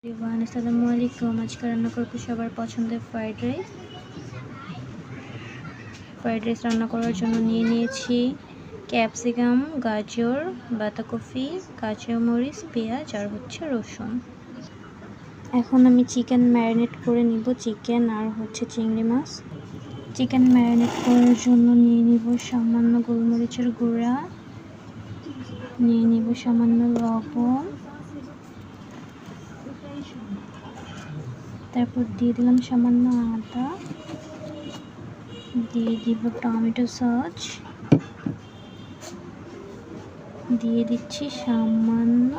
Everyone, আসসালামু আলাইকুম। আজকে রান্না করবো সবার পছন্দের ফ্রাইড রাইস রান্না করার জন্য নিয়ে নিয়েছি ক্যাপসিকাম, গাজর, বাঁধাকপি, কাঁচামরিচ, পেঁয়াজ আর রসুন। এখন আমি চিকেন ম্যারিনেট করে নিব, চিকেন আর চিংড়ি মাছ। চিকেন ম্যারিনেট করার জন্য নিয়ে নিব সামান্য গোলমরিচের গুঁড়া, নিয়ে নিব সামান্য লবণ, তারপর দিয়ে দিলাম সামান্য আদা, দিয়ে দিব টমেটো সস, দিয়ে দিচ্ছি সামান্য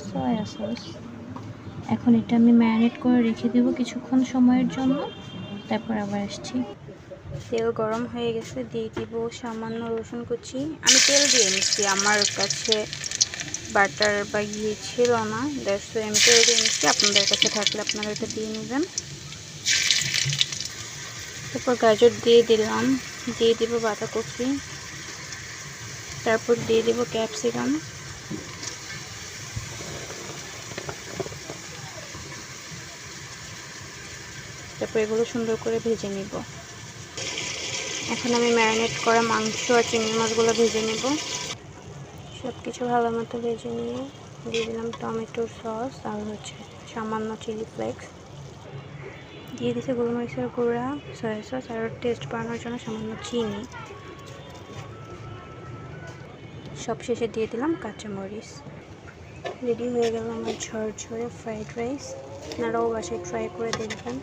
সয়া সস। এখন এটা আমি ম্যারিনেট করে রেখে দেবো কিছুক্ষণ সময়ের জন্য, তারপর আবার আসছি। তেল গরম হয়ে গেছে, দিয়ে দিব সামান্য রসুন কুচি। আমি তেল দিয়ে নিচ্ছি, আমার কাছে বাটার বা ঘি ছিল না, দ্যাটস আমি তেল দিয়ে নিচ্ছি। আপনাদের কাছে থাকলে আপনারা এটা দিয়ে নেবেন। তারপর গাজর দিয়ে দিলাম, দিয়ে দিব বাঁধাকপি, তারপর দিয়ে দিব ক্যাপসিকাম, তারপর এগুলো সুন্দর করে ভেজে নিব। এখন আমি ম্যারিনেট করা মাংস আর চিংড়ি মাছগুলো ভেজে নেব। সব কিছু ভালো মতো ভেজে নিয়ে দিয়ে দিলাম টমেটো সস আর সামান্য চিলি ফ্লেক্স, দিয়ে দিচ্ছে গোলমরিচের গুঁড়া, সয়া সস আর টেস্ট বাড়ানোর জন্য সামান্য চিনি। সবশেষে দিয়ে দিলাম কাঁচামরিচ। রেডি হয়ে গেল আমার ঝরঝরে ফ্রাইড রাইস। আপনারাও বাসায় ট্রাই করে দেখবেন।